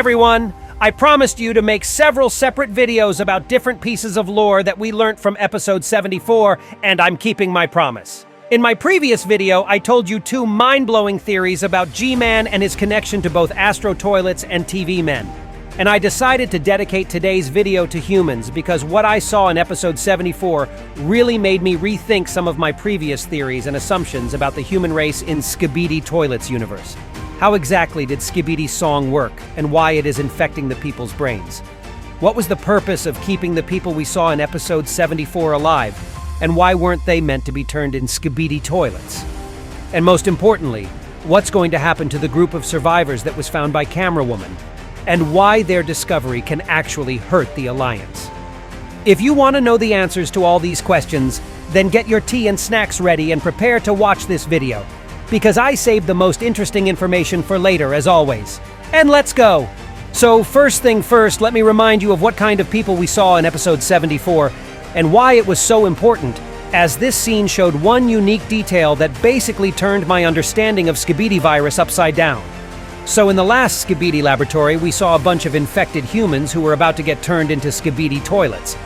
everyone! I promised you to make several separate videos about different pieces of lore that we learnt from episode 74, and I'm keeping my promise. In my previous video, I told you two mind-blowing theories about G-Man and his connection to both Astro Toilets and TV men. And I decided to dedicate today's video to humans because what I saw in episode 74 really made me rethink some of my previous theories and assumptions about the human race in Skibidi Toilet's universe. How exactly did Skibidi's song work, and why it is infecting the people's brains? What was the purpose of keeping the people we saw in episode 74 alive, and why weren't they meant to be turned in Skibidi toilets? And most importantly, what's going to happen to the group of survivors that was found by Camera Woman, and why their discovery can actually hurt the Alliance? If you want to know the answers to all these questions, then get your tea and snacks ready and prepare to watch this video, because I saved the most interesting information for later, as always. And let's go! So first thing first, let me remind you of what kind of people we saw in episode 74, and why it was so important, as this scene showed one unique detail that basically turned my understanding of Skibidi virus upside down. So in the last Skibidi laboratory, we saw a bunch of infected humans who were about to get turned into Skibidi toilets.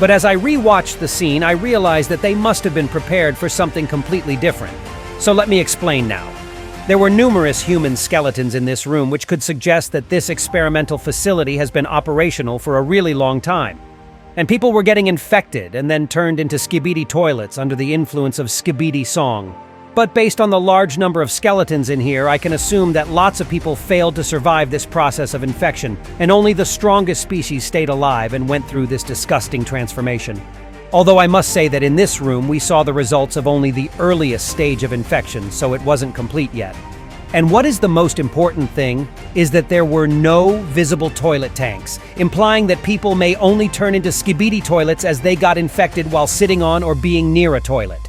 But as I re-watched the scene, I realized that they must have been prepared for something completely different. So let me explain now. There were numerous human skeletons in this room, which could suggest that this experimental facility has been operational for a really long time. And people were getting infected and then turned into Skibidi toilets under the influence of Skibidi song. But based on the large number of skeletons in here, I can assume that lots of people failed to survive this process of infection, and only the strongest species stayed alive and went through this disgusting transformation. Although I must say that in this room, we saw the results of only the earliest stage of infection, so it wasn't complete yet. And what is the most important thing is that there were no visible toilet tanks, implying that people may only turn into Skibidi toilets as they got infected while sitting on or being near a toilet.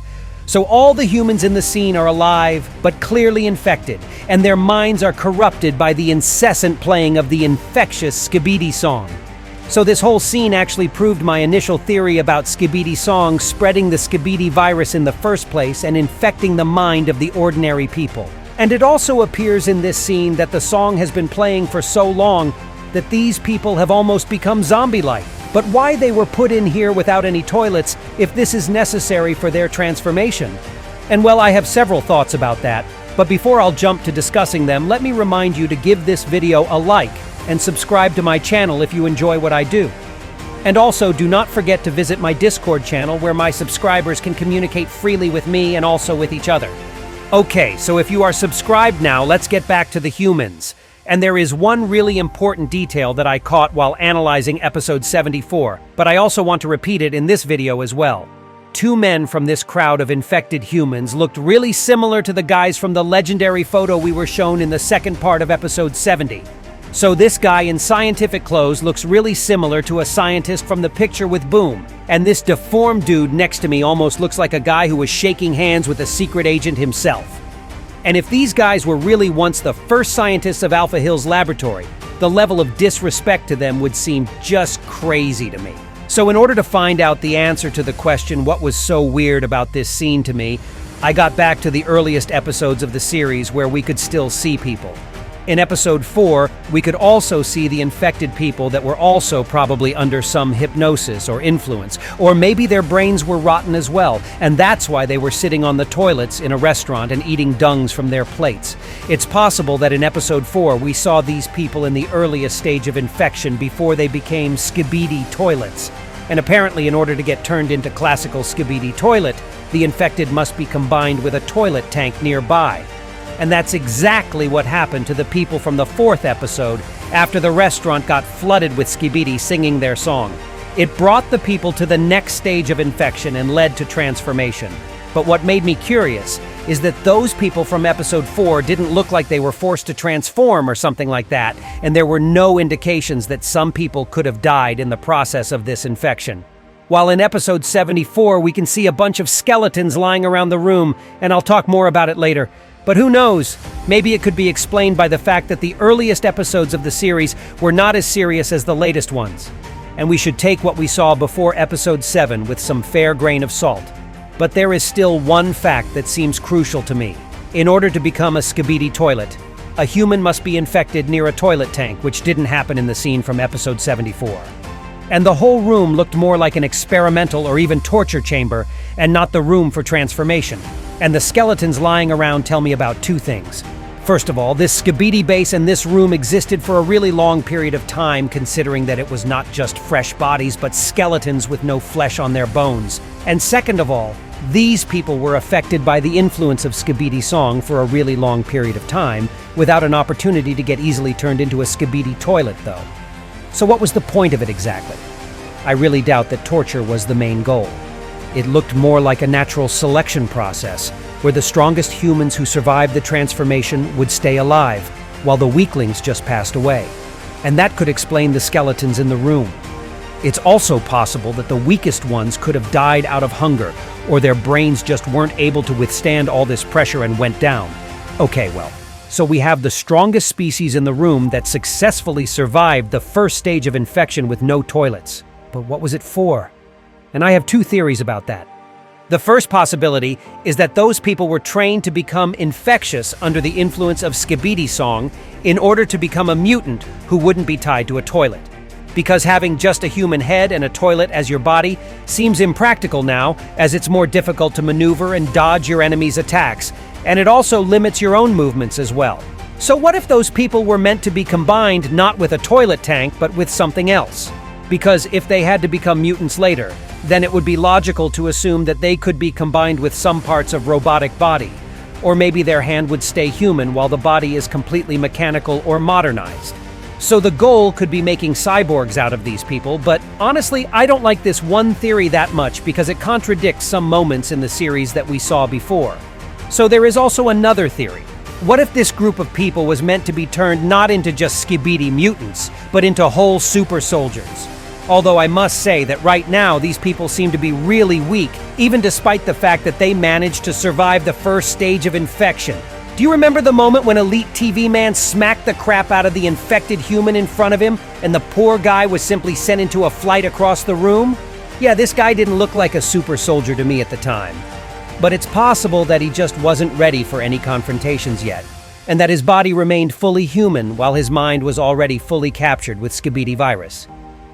So all the humans in the scene are alive, but clearly infected, and their minds are corrupted by the incessant playing of the infectious Skibidi song. So this whole scene actually proved my initial theory about Skibidi song spreading the Skibidi virus in the first place and infecting the mind of the ordinary people. And it also appears in this scene that the song has been playing for so long that these people have almost become zombie-like. But why they were put in here without any toilets if this is necessary for their transformation? And well, I have several thoughts about that, but before I'll jump to discussing them, let me remind you to give this video a like and subscribe to my channel if you enjoy what I do. And also, do not forget to visit my Discord channel where my subscribers can communicate freely with me and also with each other. Okay, so if you are subscribed now, let's get back to the humans. And there is one really important detail that I caught while analyzing episode 74, but I also want to repeat it in this video as well. Two men from this crowd of infected humans looked really similar to the guys from the legendary photo we were shown in the second part of episode 70. So this guy in scientific clothes looks really similar to a scientist from the picture with Boom, and this deformed dude next to me almost looks like a guy who was shaking hands with a secret agent himself. And if these guys were really once the first scientists of Alpha Hill's laboratory, the level of disrespect to them would seem just crazy to me. So in order to find out the answer to the question what was so weird about this scene to me, I got back to the earliest episodes of the series where we could still see people. In episode 4, we could also see the infected people that were also probably under some hypnosis or influence, or maybe their brains were rotten as well, and that's why they were sitting on the toilets in a restaurant and eating dungs from their plates. It's possible that in episode 4 we saw these people in the earliest stage of infection before they became Skibidi toilets. And apparently in order to get turned into classical Skibidi toilet, the infected must be combined with a toilet tank nearby. And that's exactly what happened to the people from the 4th episode after the restaurant got flooded with Skibidi singing their song. It brought the people to the next stage of infection and led to transformation. But what made me curious is that those people from episode 4 didn't look like they were forced to transform or something like that, and there were no indications that some people could have died in the process of this infection. While in episode 74 we can see a bunch of skeletons lying around the room, and I'll talk more about it later. But who knows? Maybe it could be explained by the fact that the earliest episodes of the series were not as serious as the latest ones. And we should take what we saw before episode 7 with some fair grain of salt. But there is still one fact that seems crucial to me. In order to become a Skibidi toilet, a human must be infected near a toilet tank, which didn't happen in the scene from episode 74. And the whole room looked more like an experimental or even torture chamber, and not the room for transformation. And the skeletons lying around tell me about two things. First of all, this Skibidi base and this room existed for a really long period of time, considering that it was not just fresh bodies, but skeletons with no flesh on their bones. And second of all, these people were affected by the influence of Skibidi song for a really long period of time, without an opportunity to get easily turned into a Skibidi toilet, though. So what was the point of it exactly? I really doubt that torture was the main goal. It looked more like a natural selection process, where the strongest humans who survived the transformation would stay alive, while the weaklings just passed away. And that could explain the skeletons in the room. It's also possible that the weakest ones could have died out of hunger, or their brains just weren't able to withstand all this pressure and went down. Okay, well, so we have the strongest species in the room that successfully survived the first stage of infection with no toilets. But what was it for? And I have two theories about that. The first possibility is that those people were trained to become infectious under the influence of Skibidi song in order to become a mutant who wouldn't be tied to a toilet. Because having just a human head and a toilet as your body seems impractical now, as it's more difficult to maneuver and dodge your enemy's attacks, and it also limits your own movements as well. So what if those people were meant to be combined not with a toilet tank, but with something else? Because if they had to become mutants later, then it would be logical to assume that they could be combined with some parts of robotic body. Or maybe their hand would stay human while the body is completely mechanical or modernized. So the goal could be making cyborgs out of these people, but honestly, I don't like this one theory that much because it contradicts some moments in the series that we saw before. So there is also another theory. What if this group of people was meant to be turned not into just Skibidi mutants, but into whole super soldiers? Although I must say that right now these people seem to be really weak, even despite the fact that they managed to survive the first stage of infection. Do you remember the moment when Elite TV Man smacked the crap out of the infected human in front of him, and the poor guy was simply sent into a flight across the room? Yeah, this guy didn't look like a super soldier to me at the time. But it's possible that he just wasn't ready for any confrontations yet, and that his body remained fully human while his mind was already fully captured with Skibidi virus.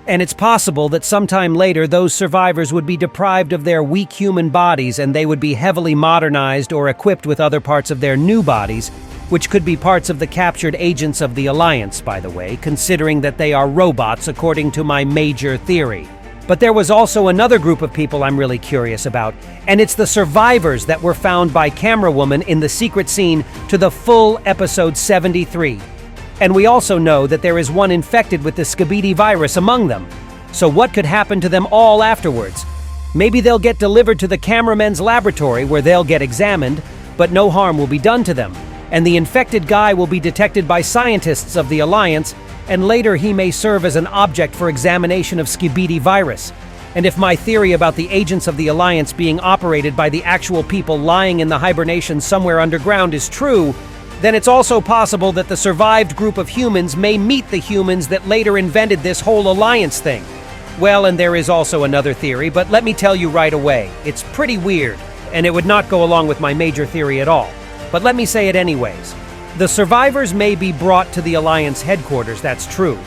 And it's possible that sometime later those survivors would be deprived of their weak human bodies and they would be heavily modernized or equipped with other parts of their new bodies, which could be parts of the captured agents of the Alliance, by the way, considering that they are robots according to my major theory. But there was also another group of people I'm really curious about, and it's the survivors that were found by Camerawoman in the secret scene to the full episode 73. And we also know that there is one infected with the Skibidi virus among them. So what could happen to them all afterwards? Maybe they'll get delivered to the cameramen's laboratory where they'll get examined, but no harm will be done to them. And the infected guy will be detected by scientists of the Alliance, and later he may serve as an object for examination of Skibidi virus. And if my theory about the agents of the Alliance being operated by the actual people lying in the hibernation somewhere underground is true, then it's also possible that the survived group of humans may meet the humans that later invented this whole Alliance thing. Well, and there is also another theory, but let me tell you right away, it's pretty weird, and it would not go along with my major theory at all. But let me say it anyways. The survivors may be brought to the Alliance headquarters, that's true.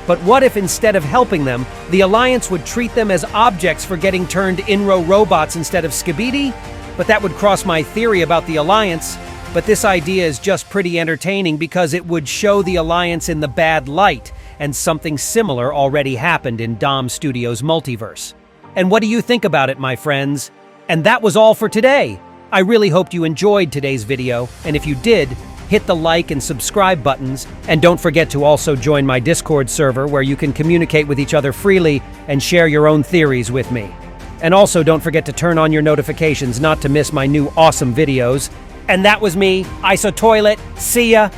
But what if instead of helping them, the Alliance would treat them as objects for getting turned Inro robots instead of Skibidi? But that would cross my theory about the Alliance. But this idea is just pretty entertaining because it would show the Alliance in the bad light, and something similar already happened in Dom Studios' multiverse. And what do you think about it, my friends? And that was all for today. I really hoped you enjoyed today's video, and if you did, hit the like and subscribe buttons, and don't forget to also join my Discord server where you can communicate with each other freely and share your own theories with me. And also don't forget to turn on your notifications not to miss my new awesome videos. And that was me, ISOTOILET. See ya!